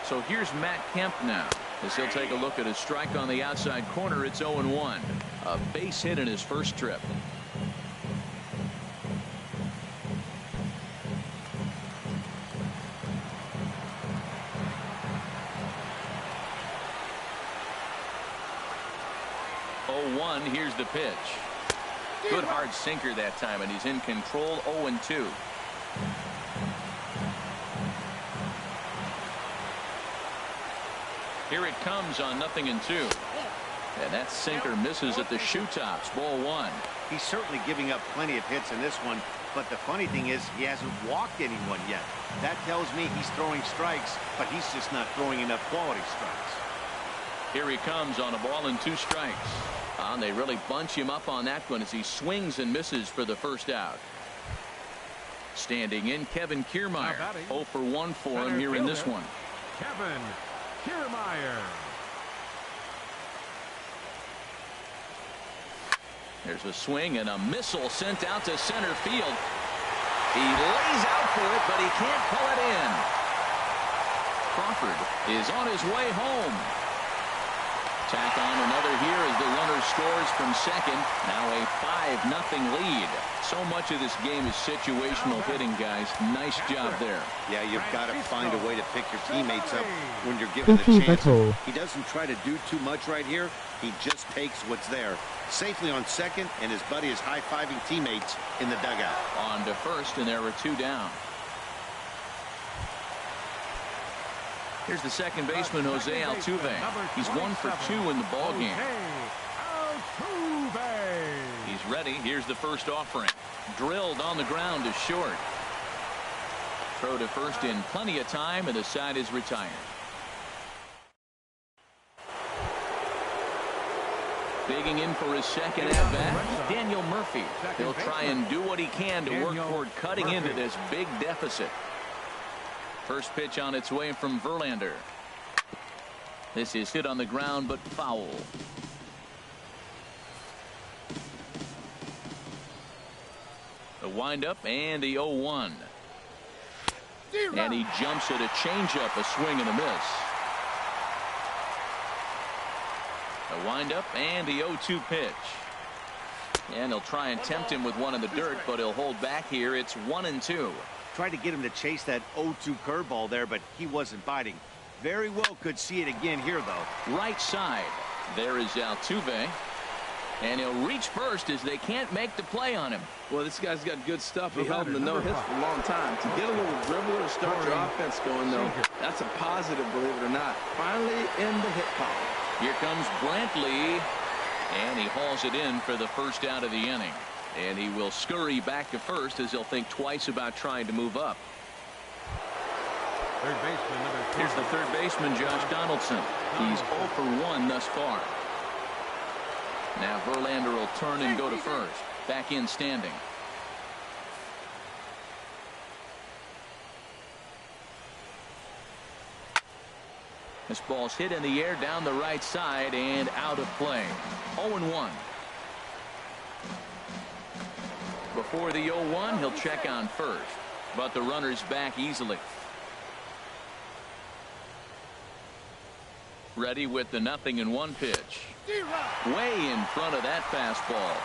So here's Matt Kemp now, as he'll take a look at a strike on the outside corner. It's 0-1. A base hit in his first trip. Here's the pitch. Good hard sinker that time, and he's in control. 0-2. Here it comes on 0-2. And that sinker misses at the shoe tops. Ball 1. He's certainly giving up plenty of hits in this one, but the funny thing is he hasn't walked anyone yet. That tells me he's throwing strikes, but he's just not throwing enough quality strikes. Here he comes on a ball and 2 strikes. And they really bunch him up on that one as he swings and misses for the first out. Standing in, Kevin Kiermaier. 0 for 1 for him here in this one. Kevin Kiermaier. There's a swing and a missile sent out to center field. He lays out for it, but he can't pull it in. Crawford is on his way home. Tack on another here as the runner scores from second. Now a 5-0 lead. So much of this game is situational hitting, guys. Nice job there. Yeah, you've got to find a way to pick your teammates up when you're given the chance. He doesn't try to do too much right here. He just takes what's there. Safely on second, and his buddy is high-fiving teammates in the dugout. On to first, and there were 2 down. Here's the second baseman, Jose Altuve. He's 1 for 2 in the ball game. He's ready. Here's the first offering. Drilled on the ground to short. Throw to first in plenty of time, and the side is retired. Digging in for his second at-bat, Daniel Murphy. He'll try and do what he can to work toward cutting into this big deficit. First pitch on its way from Verlander. This is hit on the ground, but foul. The windup and the 0-1. And he jumps at a changeup, a swing and a miss. The windup and the 0-2 pitch. And he'll try and tempt him with one in the dirt, but he'll hold back here. It's 1-2. Tried to get him to chase that 0-2 curveball there, but he wasn't biting. Very well could see it again here, though. Right side. There is Altuve. And he'll reach first as they can't make the play on him. Well, this guy's got good stuff. He held him to no hits for a long time. To get a little dribbler to start your offense going, though, that's a positive, believe it or not. Finally in the hit column. Here comes Brantley. And he hauls it in for the first out of the inning. And he will scurry back to first as he'll think twice about trying to move up. Third baseman, number 12. Here's the third baseman, Josh Donaldson. He's 0 for 1 thus far. Now Verlander will turn and go to first. Back in standing. This ball's hit in the air down the right side and out of play. 0-1. Before the 0-1, he'll check on first, but the runner's back easily. Ready with the 0-1 pitch. Way in front of that fastball.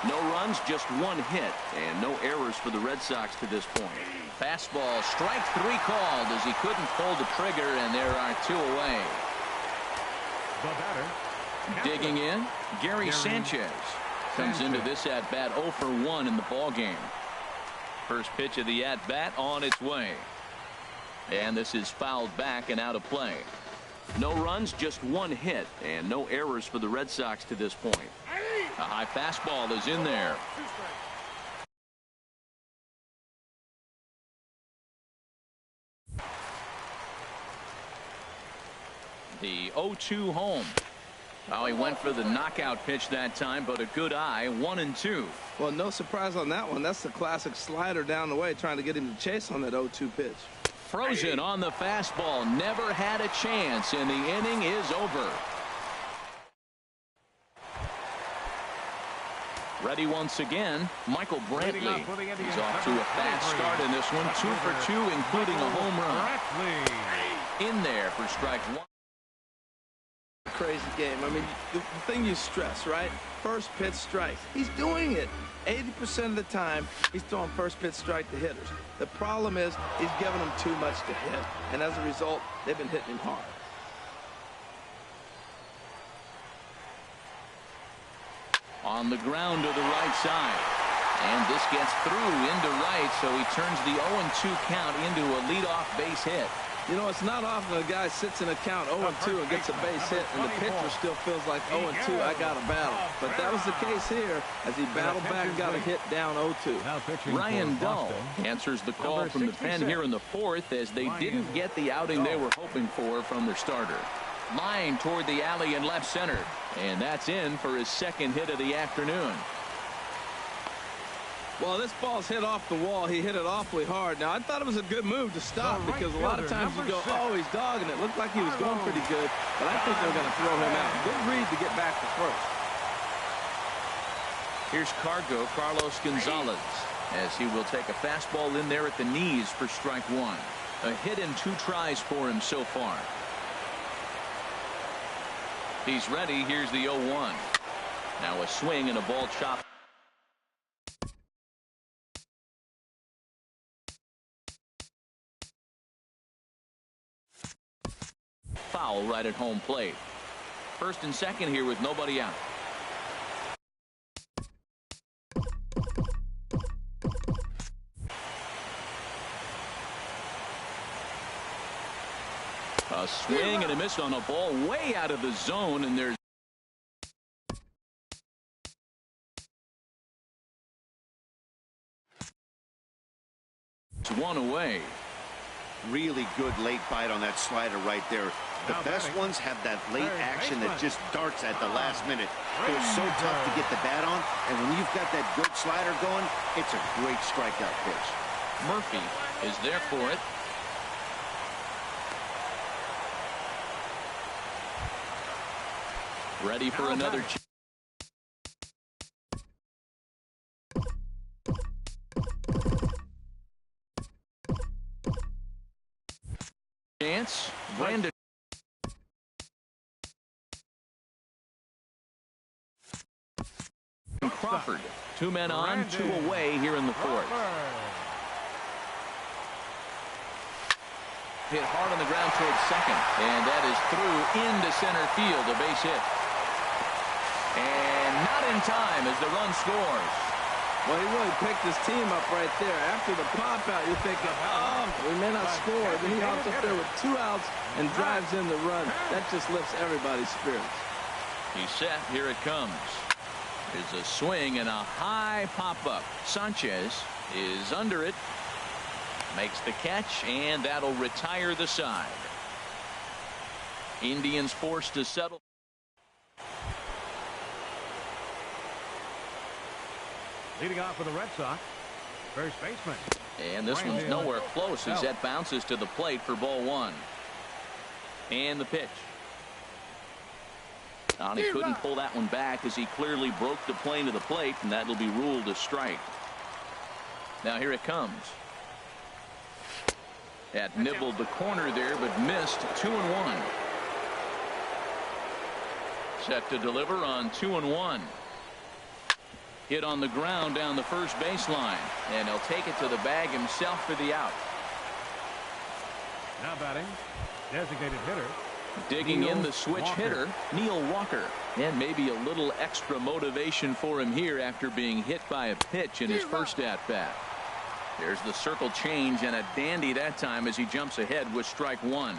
No runs, just 1 hit, and no errors for the Red Sox to this point. Fastball, strike 3 called as he couldn't pull the trigger, and there are 2 away. The batter. Digging in, Gary Sanchez. Comes into this at-bat 0 for 1 in the ball game. First pitch of the at-bat on its way. And this is fouled back and out of play. No runs, just 1 hit, and no errors for the Red Sox to this point. A high fastball is in there. The 0-2 home. Oh, he went for the knockout pitch that time, but a good eye. 1-2. Well, no surprise on that one. That's the classic slider down the way, trying to get him to chase on that 0-2 pitch. Frozen on the fastball. Never had a chance, and the inning is over. Ready once again, Michael Brantley. He's off to a fast start in this one. 2 for 2, including a home run. in there for strike one. Crazy game. I mean, the thing you stress, right? First pitch strike. He's doing it. 80% of the time, he's throwing first pitch strike to hitters. The problem is he's giving them too much to hit, and as a result, they've been hitting him hard. On the ground to the right side. And this gets through into right, so he turns the 0-2 count into a leadoff base hit. You know, it's not often a guy sits in a count 0-2 and gets a base hit, and the pitcher still feels like 0-2, I got to battle. But that was the case here as he battled back and got a hit down 0-2. Ryan Dull answers the call from the pen here in the fourth as they didn't get the outing they were hoping for from their starter. Line toward the alley in left center, and that's in for his second hit of the afternoon. Well, this ball's hit off the wall. He hit it awfully hard. Now, I thought it was a good move to stop because a lot of times you go, oh, he's dogging it. Looked like he was going pretty good, but I think they're going to throw him out. Good read to get back to first. Here's Carlos Gonzalez, as he will take a fastball in there at the knees for strike one. A hit in 2 tries for him so far. He's ready. Here's the 0-1. Now a swing and a ball chopped. Foul right at home plate. First and second here with nobody out. A swing and a miss on a ball way out of the zone, and there's one away. Really good late bite on that slider right there. The best ones have that late action that just darts at the last minute. It's so tough to get the bat on, and when you've got that good slider going, it's a great strikeout pitch. Murphy is there for it. Ready for another chance. Brandon Crawford. 2 men on, 2 away here in the fourth. Hit hard on the ground towards second, and that is through into center field, a base hit. And not in time as the run scores. Well, he really picked his team up right there. After the pop out, you're thinking, oh, we may not score. Then he hops up there with 2 outs and drives in the run. That just lifts everybody's spirits. He's set. Here it comes. There's a swing and a high pop-up. Sanchez is under it. Makes the catch, and that'll retire the side. Indians forced to settle. Leading off for the Red Sox, first baseman. And this one's nowhere close as that bounces to the plate for ball 1. And the pitch. He couldn't pull that one back as he clearly broke the plane to the plate, and that'll be ruled a strike. Now here it comes. That nibbled the corner there, but missed. 2-1. Set to deliver on 2-1. Hit on the ground down the first baseline, and he'll take it to the bag himself for the out. Now batting, designated hitter. Digging in the switch hitter, Neil Walker. And maybe a little extra motivation for him here after being hit by a pitch in his first at-bat. There's the circle change, and a dandy that time as he jumps ahead with strike 1.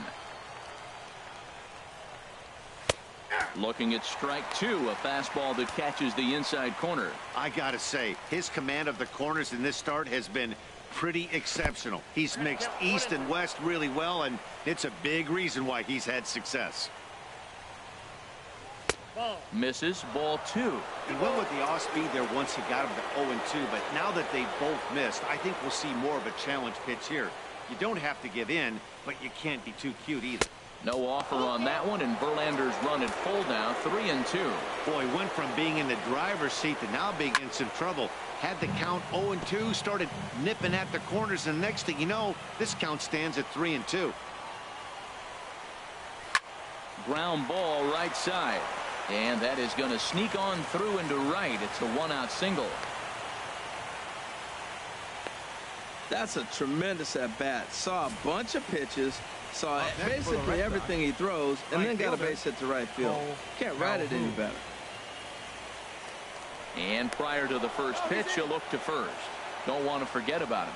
Looking at strike 2, a fastball that catches the inside corner. I gotta say, his command of the corners in this start has been pretty exceptional. He's mixed east and west really well, and it's a big reason why he's had success. Misses. Ball 2. He went with the off speed there once he got him to 0-2, but now that they both missed, I think we'll see more of a challenge pitch here. You don't have to give in, but you can't be too cute either. No offer on that one, and Verlander's run at full now, 3-2. Boy, went from being in the driver's seat to now being in some trouble. Had the count 0-2, started nipping at the corners, and next thing you know, this count stands at 3-2. ground ball right side. And that is going to sneak on through into right. It's a one-out single. That's a tremendous at-bat. Saw a bunch of pitches, saw basically everything he throws, and then got a base hit to right field. Can't write it any better. And prior to the first pitch, he'll look to first. Don't want to forget about him.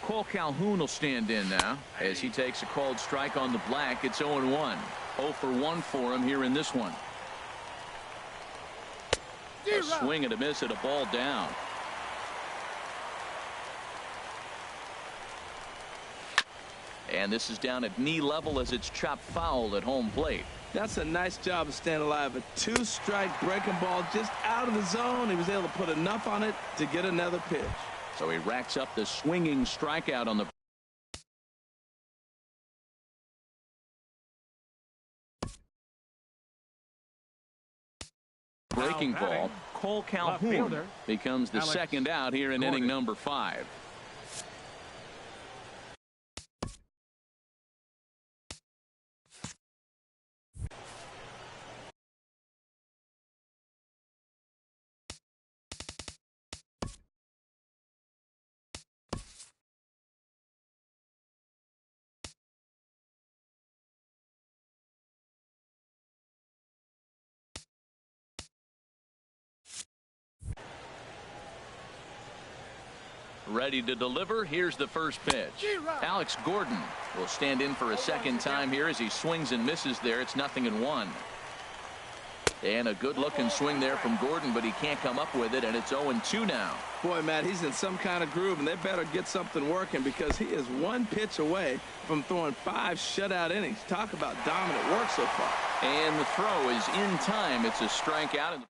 Cole Calhoun will stand in now as he takes a called strike on the black. It's 0-1. 0 for 1 for him here in this one. A swing and a miss at a ball down. And this is down at knee level as it's chopped foul at home plate. That's a nice job of staying alive. A two-strike breaking ball just out of the zone. He was able to put enough on it to get another pitch. So he racks up the swinging strikeout on the breaking ball. Cole Calhoun becomes the second out here in inning number 5. Ready to deliver. Here's the first pitch. Alex Gordon will stand in for a second time here as he swings and misses there. It's 0-1. And a good looking swing there from Gordon, but he can't come up with it, and it's 0-2 now. Boy, Matt, he's in some kind of groove, and they better get something working because he is one pitch away from throwing 5 shutout innings. Talk about dominant work so far. And the throw is in time. It's a strikeout and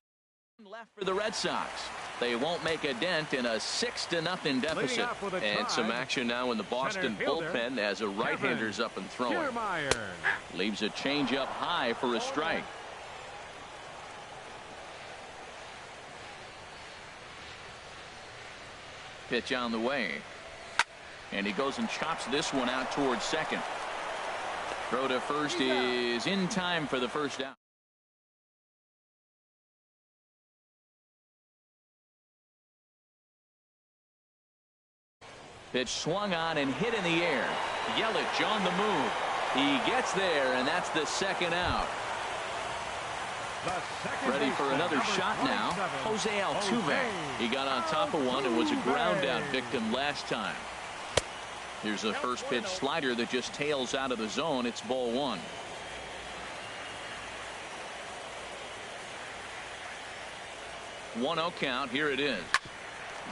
left for the Red Sox. They won't make a dent in a 6-0 deficit. And some action now in the Boston bullpen as a right-hander's up and throwing. Leaves a changeup high for a strike. Pitch on the way. And he goes and chops this one out towards second. Throw to first is in time for the first out. Pitch swung on and hit in the air. Yelich on the move. He gets there, and that's the second out. Ready for another shot now. Jose Altuve. He got on top of one and was a ground out victim last time. Here's a first pitch slider that just tails out of the zone. It's ball 1. One-0 count. Here it is.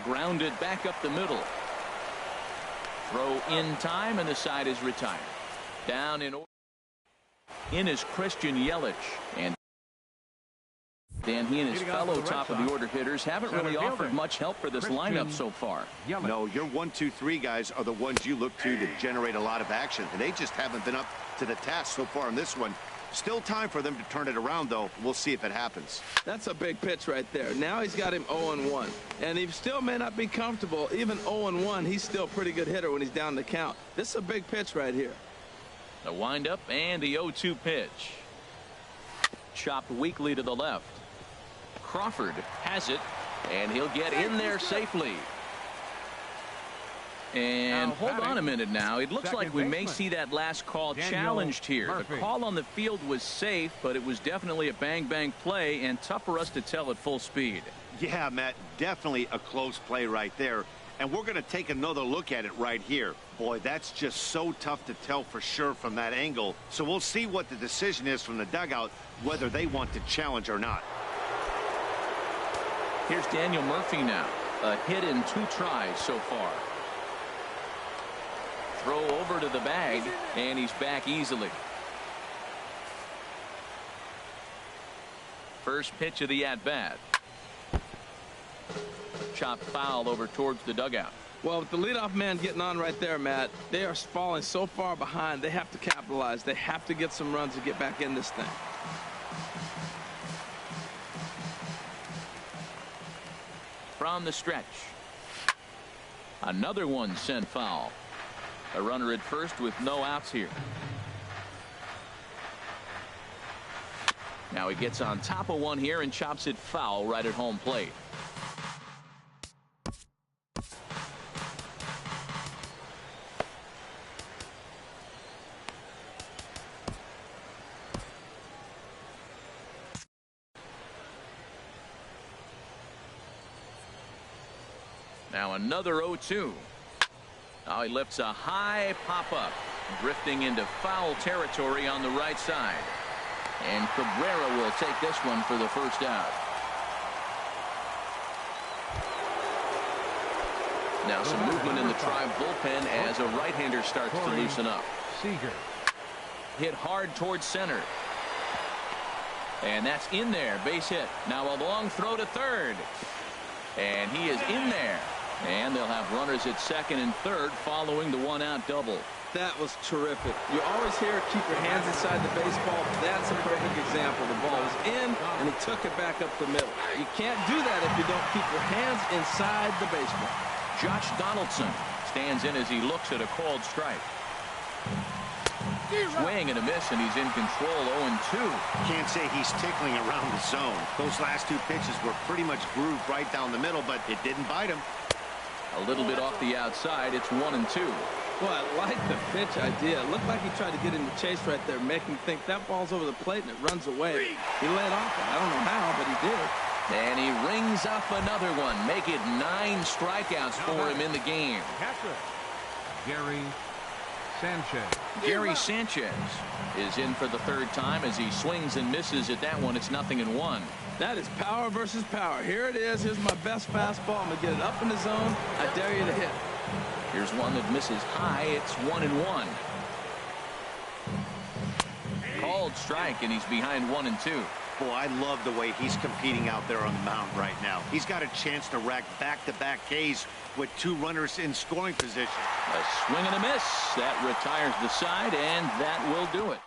Grounded back up the middle. Throw in time, and the side is retired. Down in is Christian Yelich. And Dan, he and his fellow top of the order hitters haven't really offered much help for this lineup so far. No, your 1, 2, 3 guys are the ones you look to generate a lot of action, and they just haven't been up to the task so far in this one. Still time for them to turn it around, though. We'll see if it happens. That's a big pitch right there. Now he's got him 0-1. And he still may not be comfortable. Even 0-1, he's still a pretty good hitter when he's down the count. This is a big pitch right here. The windup and the 0-2 pitch. Chopped weakly to the left. Crawford has it, and he'll get in there safely. And hold on a minute now. It looks like we may see that last call challenged here. The call on the field was safe, but it was definitely a bang-bang play and tough for us to tell at full speed. Yeah, Matt, definitely a close play right there. And we're going to take another look at it right here. Boy, that's just so tough to tell for sure from that angle. So we'll see what the decision is from the dugout, whether they want to challenge or not. Here's Daniel Murphy now. A hit in 2 tries so far. Throw over to the bag, and he's back easily. First pitch of the at-bat. Chopped foul over towards the dugout. Well, with the leadoff man getting on right there, Matt, they are falling so far behind. They have to capitalize. They have to get some runs to get back in this thing. From the stretch. Another one sent foul. A runner at first with no outs here. Now he gets on top of one here and chops it foul right at home plate. Now another 0-2. Now he lifts a high pop-up, drifting into foul territory on the right side. And Cabrera will take this one for the first out. Now some movement in the Tribe bullpen as a right-hander starts to loosen up. Hit hard towards center. And that's in there. Base hit. Now a long throw to third. And he is in there. And they'll have runners at second and third following the one-out double. That was terrific. You always hear keep your hands inside the baseball. That's a perfect example. The ball was in, and he took it back up the middle. You can't do that if you don't keep your hands inside the baseball. Josh Donaldson stands in as he looks at a called strike. Swing and a miss, and he's in control. 0-2. Can't say he's tickling around the zone. Those last two pitches were pretty much grooved right down the middle, but it didn't bite him. A little bit off the outside. It's 1-2. Well, I like the pitch idea. It looked like he tried to get in the chase right there, make him think that ball's over the plate and it runs away. He let off it. I don't know how, but he did. And he rings up another one. Make it 9 strikeouts for him in the game. Gary Sanchez. Gary Sanchez is in for the third time as he swings and misses at that one. It's 0-1. That is power versus power. Here it is. Here's my best fastball. I'm going to get it up in the zone. I dare you to hit. Here's one that misses high. It's 1-1. Called strike, and he's behind 1-2. Boy, I love the way he's competing out there on the mound right now. He's got a chance to rack back-to-back Ks with 2 runners in scoring position. A swing and a miss. That retires the side, and that will do it.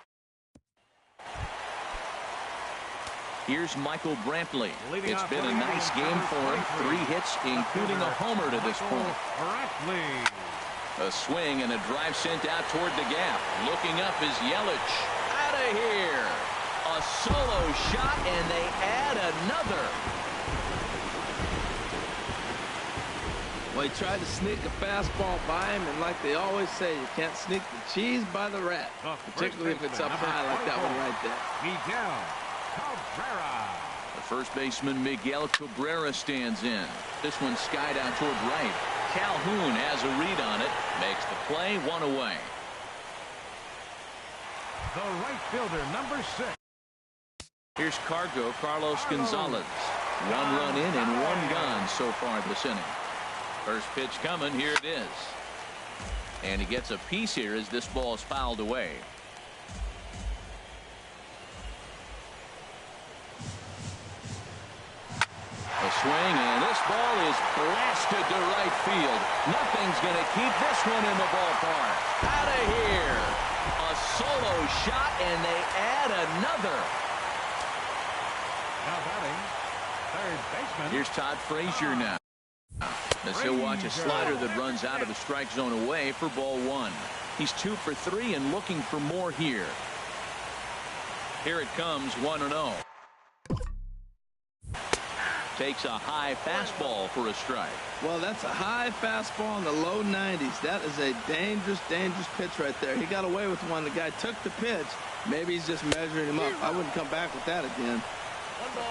Here's Michael Brantley. It's been a nice game for him. 3 hits, including a homer to this point. A swing and a drive sent out toward the gap. Looking up is Yelich. Out of here. A solo shot, and they add another. Well, he tried to sneak a fastball by him, and like they always say, you can't sneak the cheese by the rat, particularly if it's up high like that one right there. Miguel Cabrera. The first baseman, Miguel Cabrera, stands in. This one skied out toward right. Calhoun has a read on it. Makes the play, 1 away. The right fielder, number 6. Here's Carlos Gonzalez. 1 run in and 1 gone so far this inning. First pitch coming. Here it is. And he gets a piece here as this ball is fouled away. A swing, and this ball is blasted to right field. Nothing's going to keep this one in the ballpark. Out of here. A solo shot, and they add another. Now batting, third baseman. Here's Todd Frazier now. As he'll watch a slider that runs out of the strike zone away for ball 1. He's 2 for 3 and looking for more here. Here it comes, 1-0. Takes a high fastball for a strike. Well, that's a high fastball in the low 90s. That is a dangerous, dangerous pitch right there. He got away with one. The guy took the pitch. Maybe he's just measuring him up. I wouldn't come back with that again.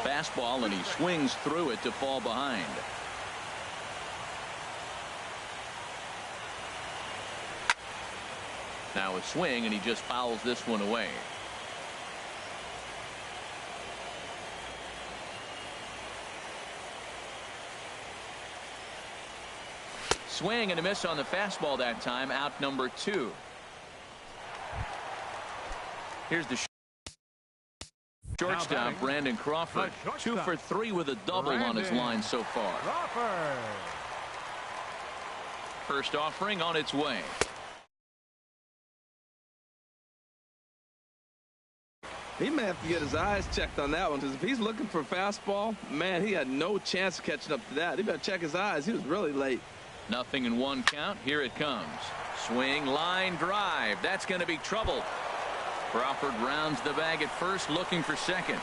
Fastball, and he swings through it to fall behind. Now a swing, and he just fouls this one away. Swing and a miss on the fastball that time. Out number 2. Here's the shortstop, Brandon Crawford. 2 for 3 with a double on his line so far. First offering on its way. He may have to get his eyes checked on that one, because if he's looking for a fastball, man, he had no chance of catching up to that. He better check his eyes. He was really late. 0-1 count. Here it comes. Swing, line drive. That's going to be trouble. Crawford rounds the bag at first, looking for second.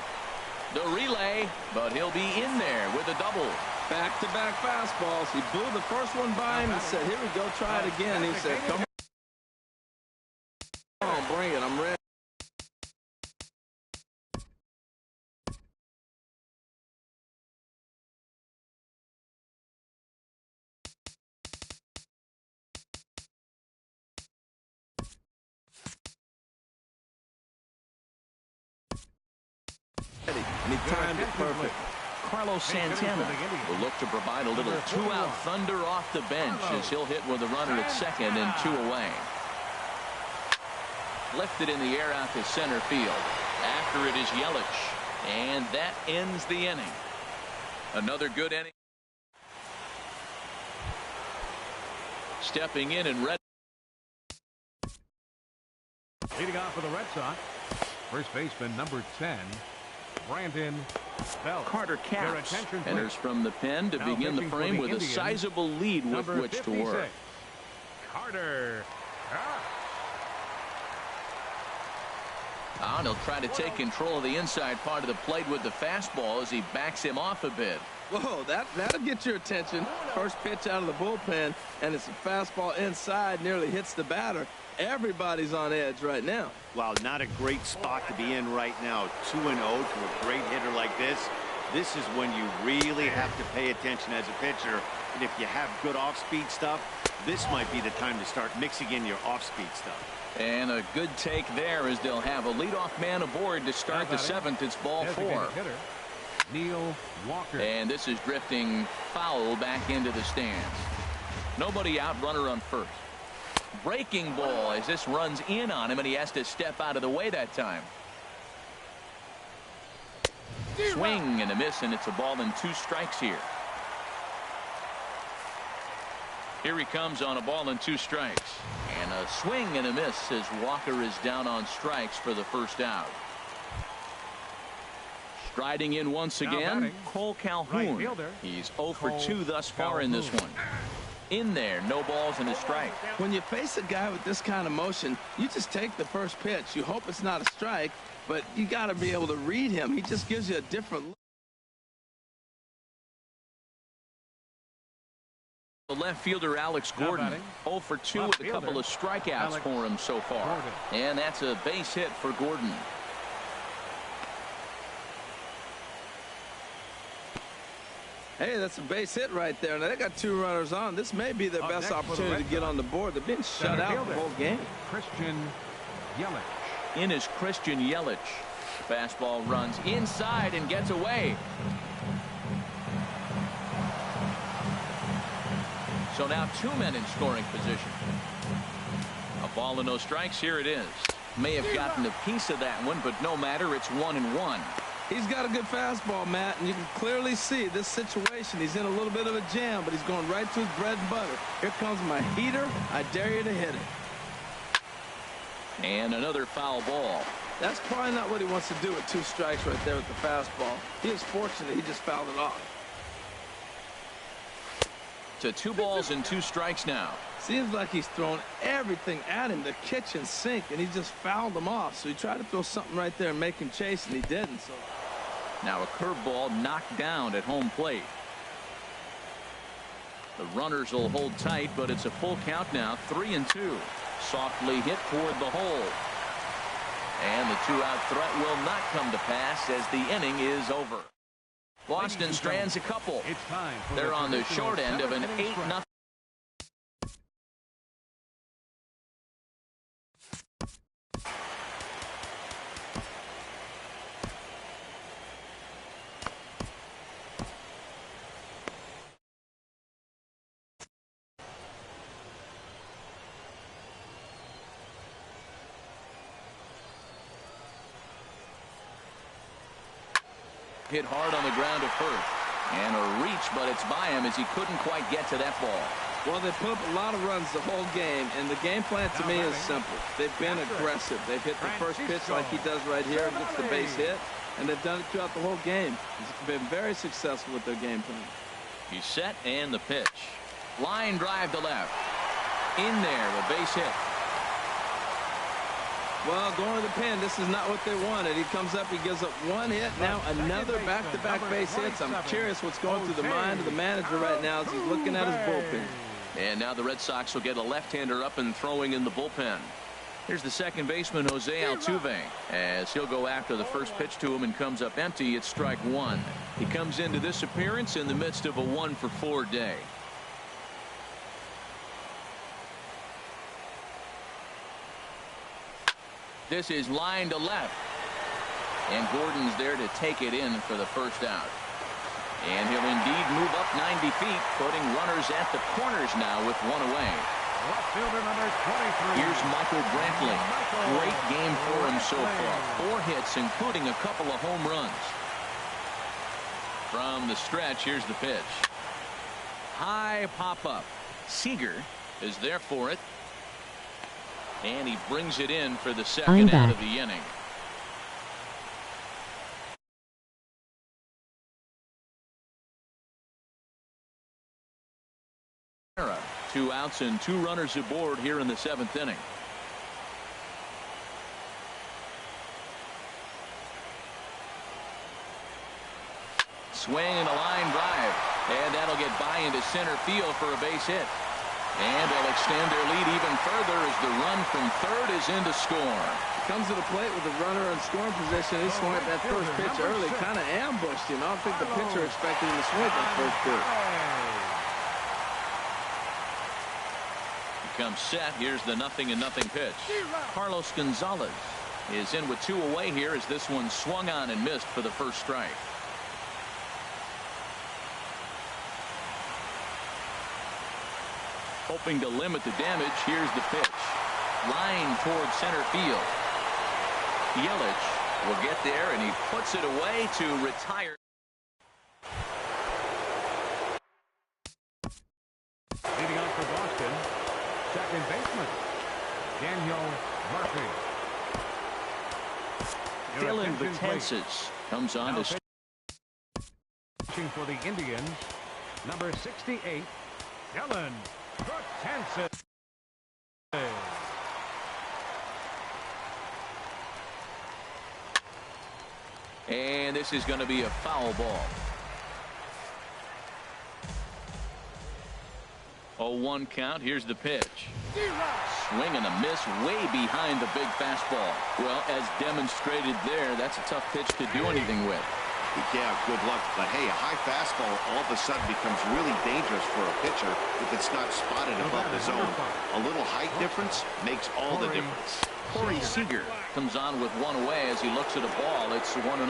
The relay, but he'll be in there with a double. Back-to-back fastballs. He blew the first one by him and said, here we go, try it again. He said, come on, bring it, I'm ready. And he timed it perfect. Carlos Santana will look to provide a little two-out thunder off the bench as he'll hit with a runner at second and 2 away. Lifted in the air out to center field. After it is Yelich, and that ends the inning. Another good inning. Stepping in and ready. Leading off for the Red Sox, first baseman number 10, Brandon Belt. Carter Capps enters from the pen to begin the frame with a sizable lead with which to work. Carter. And he'll try to take control of the inside part of the plate with the fastball as he backs him off a bit. Whoa, that'll get your attention. First pitch out of the bullpen, and it's a fastball inside, nearly hits the batter. Everybody's on edge right now. Wow, not a great spot to be in right now. 2-0 to a great hitter like this. This is when you really have to pay attention as a pitcher. And if you have good off-speed stuff, this might be the time to start mixing in your off-speed stuff. And a good take there as they'll have a leadoff man aboard to start the 7th. It's ball 4. Neil Walker. And this is drifting foul back into the stands. Nobody out, runner on first. Breaking ball as this runs in on him, and he has to step out of the way that time. Swing and a miss, and it's a ball and 2 strikes here. Here he comes on a ball and 2 strikes. And a swing and a miss as Walker is down on strikes for the first out. Striding in once again, Cole Calhoun. He's 0 for 2 thus far in this one. In there, no balls and a strike. When you face a guy with this kind of motion, you just take the first pitch. You hope it's not a strike, but you got to be able to read him. He just gives you a different look. The left fielder Alex Gordon 0 for 2 with a couple of strikeouts for him so far. And that's a base hit for Gordon. Hey, that's a base hit right there. Now they got 2 runners on. This may be their best opportunity to get on the board. They've been shut out the whole game. Christian Yelich. In is Christian Yelich. Fastball runs inside and gets away. So now 2 men in scoring position. A ball and no strikes. Here it is. May have gotten a piece of that one, but no matter. It's 1-1. He's got a good fastball, Matt, and you can clearly see this situation. He's in a little bit of a jam, but he's going right to his bread and butter. Here comes my heater. I dare you to hit it. And another foul ball. That's probably not what he wants to do with 2 strikes right there with the fastball. He is fortunate he just fouled it off. To 2 balls and 2 strikes now. Seems like he's thrown everything at him, the kitchen sink, and he just fouled them off. So he tried to throw something right there and make him chase, and he didn't. So now a curveball knocked down at home plate. The runners will hold tight, but it's a full count now. 3-2. Softly hit toward the hole. And the 2-out threat will not come to pass as the inning is over. Boston strands a couple. They're on the short end of an 8-0. Hit hard on the ground to first. And a reach, but it's by him as he couldn't quite get to that ball. Well, they put up a lot of runs the whole game, and the game plan to me is simple. They've been aggressive. They've hit the first pitch like he does right here and gets the base hit, and they've done it throughout the whole game. It's been very successful with their game plan. He's set and the pitch. Line drive to left. In there, a base hit. Well, going to the pin, this is not what they wanted. He comes up, he gives up one hit, now another back-to-back base hits. I'm curious what's going through the mind of the manager right now as he's looking at his bullpen. And now the Red Sox will get a left-hander up and throwing in the bullpen. Here's the second baseman, Jose Altuve, as he'll go after the first pitch to him and comes up empty. It's strike one. He comes into this appearance in the midst of a 1-for-4 day. This is line to left. And Gordon's there to take it in for the first out. And he'll indeed move up 90 feet, putting runners at the corners now with one away. Left fielder number 23. Here's Michael Brantley. Great game for him so far. 4 hits, including a couple of home runs. From the stretch, here's the pitch. High pop-up. Seager is there for it. And he brings it in for the second out of the inning. Two outs and 2 runners aboard here in the 7th inning. Swing and a line drive. And that'll get by into center field for a base hit. And they'll extend their lead even further as the run from third is in to score. Comes to the plate with the runner in scoring position. He swung at that first pitch early, kind of ambushed him. I don't think the pitcher expected him to swing that first pitch. He comes set. Here's the 0-0 pitch. Carlos Gonzalez is in with 2 away here as this one swung on and missed for the first strike. Hoping to limit the damage. Here's the pitch. Line towards center field. Yelich will get there, and he puts it away to retire. Leading off for Boston, second baseman, Daniel Murphy. Dylan Betances comes on to pitching for the Indians, number 68, Dylan Betances. And this is going to be a foul ball. 0-1 count. Here's the pitch. Swing and a miss way behind the big fastball. Well, as demonstrated there, that's a tough pitch to do anything with. Yeah, good luck. But hey, a high fastball all of a sudden becomes really dangerous for a pitcher if it's not spotted above the zone. A little height difference makes all the difference. Corey Seager comes on with 1 away as he looks at a ball. It's 1-0.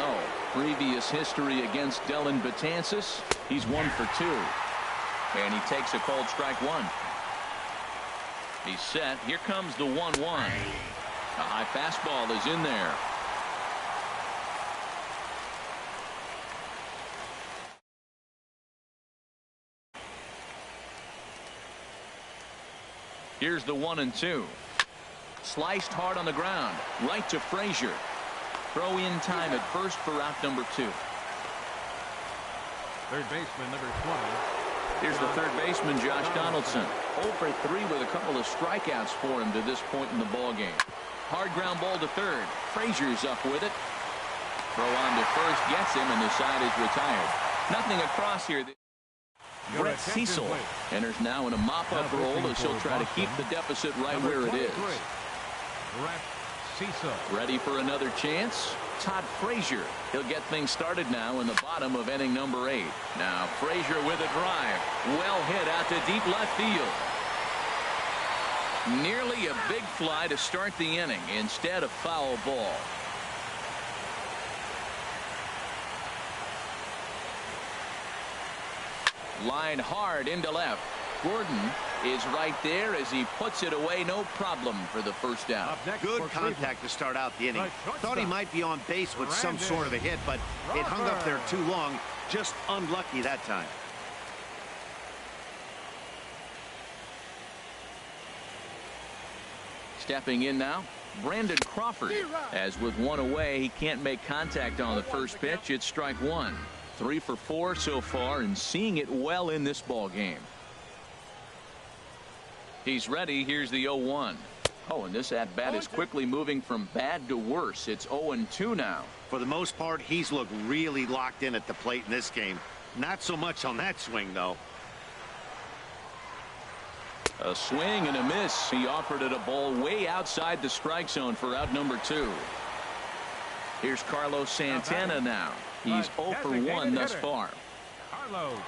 Previous history against Dylan Betances. He's 1 for 2. And he takes a called strike 1. He's set. Here comes the 1-1. A high fastball is in there. Here's the 1-2. Sliced hard on the ground. Right to Frazier. Throw in time at first for out number 2. Third baseman, number 20. Here's the third baseman, Josh Donaldson. 0 for 3 with a couple of strikeouts for him to this point in the ball game. Hard ground ball to third. Frazier's up with it. Throw on to first gets him, and the side is retired. Nothing across here. Brett Cecil enters now in a mop-up role as he'll try to keep the deficit right where it is. Brett Cecil. Ready for another chance? Todd Frazier. He'll get things started now in the bottom of inning number 8. Now Frazier with a drive. Well hit out to deep left field. Nearly a big fly to start the inning. Instead, a foul ball. Line hard into left. Gordon is right there as he puts it away. No problem for the first out. Good contact to start out the inning. Thought he might be on base with some sort of a hit, but it hung up there too long. Just unlucky that time. Stepping in now, Brandon Crawford. As with 1 away, he can't make contact on the first pitch. It's strike 1. 3 for 4 so far, and seeing it well in this ball game. He's ready. Here's the 0-1. Oh, and this at-bat is quickly moving from bad to worse. It's 0-2 now. For the most part, he's looked really locked in at the plate in this game. Not so much on that swing, though. A swing and a miss. He offered it a ball way outside the strike zone for out number 2. Here's Carlos Santana now. He's 0 for 1 thus far. Carlos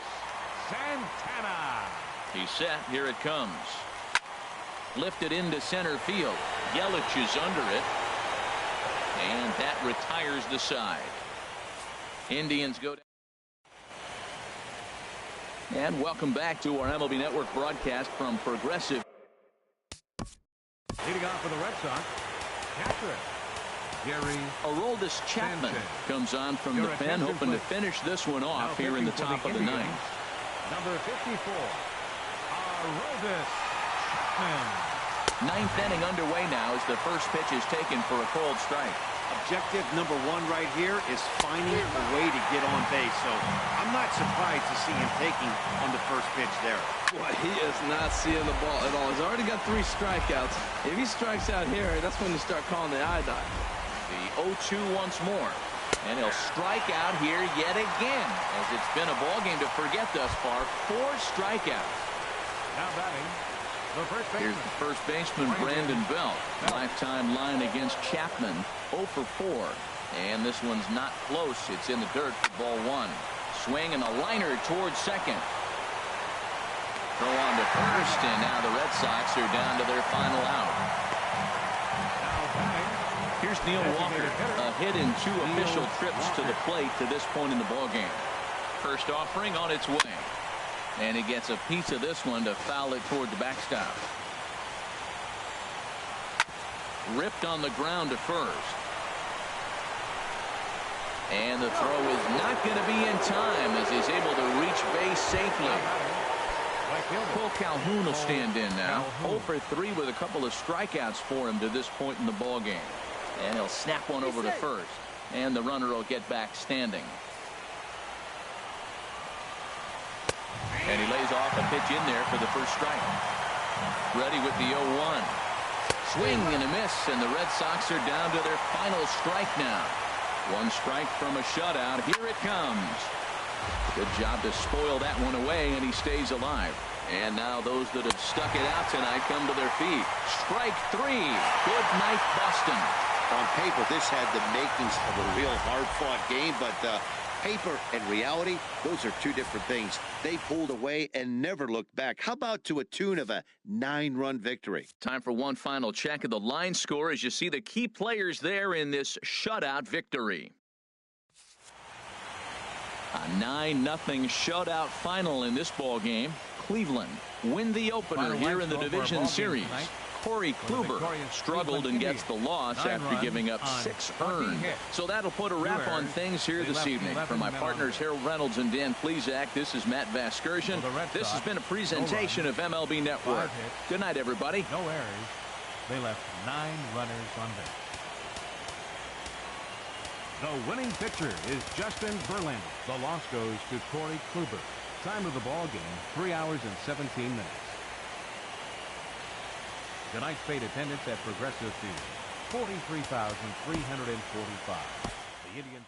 Santana. He's set. Here it comes. Lifted into center field. Yelich is under it. And that retires the side. Indians go down. And welcome back to our MLB Network broadcast from Progressive. Leading off for the Red Sox, catcher Gary Aroldis Chapman Sanchez. comes on from the pen, hoping to finish this one off here in the top of the ninth. Number 54, Aroldis Chapman. Ninth inning underway now as the first pitch is taken for a called strike. Objective number 1 right here is finding a way to get on base. So I'm not surprised to see him taking on the first pitch there. Boy, he is not seeing the ball at all. He's already got 3 strikeouts. If he strikes out here, that's when you start calling the iodine. The 0-2 once more. And he'll strike out here yet again, as it's been a ball game to forget thus far. 4 strikeouts. Now batting, the first baseman. Here's the first baseman, Brandon Belt. Lifetime line against Chapman, 0 for 4. And this one's not close. It's in the dirt for ball 1. Swing and a liner towards second. Throw on to first, and now the Red Sox are down to their final out. Here's Neil Walker, a hit in 2 official trips to the plate to this point in the ballgame. First offering on its way. And he gets a piece of this one to foul it toward the backstop. Ripped on the ground to first. And the throw is not going to be in time as he's able to reach base safely. Cole Calhoun will stand in now. 0 for 3 with a couple of strikeouts for him to this point in the ballgame. And he'll snap one over to first. And the runner will get back standing. And he lays off a pitch in there for the first strike. Ready with the 0-1. Swing and a miss, and the Red Sox are down to their final strike now. 1 strike from a shutout. Here it comes. Good job to spoil that one away, and he stays alive. And now those that have stuck it out tonight come to their feet. Strike 3. Good night, Boston. On paper, this had the makings of a real hard-fought game, but paper and reality, those are 2 different things. They pulled away and never looked back. How about to a tune of a 9-run victory? Time for one final check of the line score as you see the key players there in this shutout victory. A 9-0 shutout final in this ball game. Cleveland win the opener here in the division series. Corey Kluber struggled and gets the loss after giving up 6 earned. So that'll put a wrap on things here this evening. For my partners Harold Reynolds and Dan Plesac, this is Matt Vasgersian. This has been a presentation of MLB Network. Good night, everybody. No errors. They left 9 runners on base. The winning pitcher is Justin Verlander. The loss goes to Corey Kluber. Time of the ball game, 3 hours and 17 minutes. Tonight's paid attendance at Progressive Field, 43,345. The Indians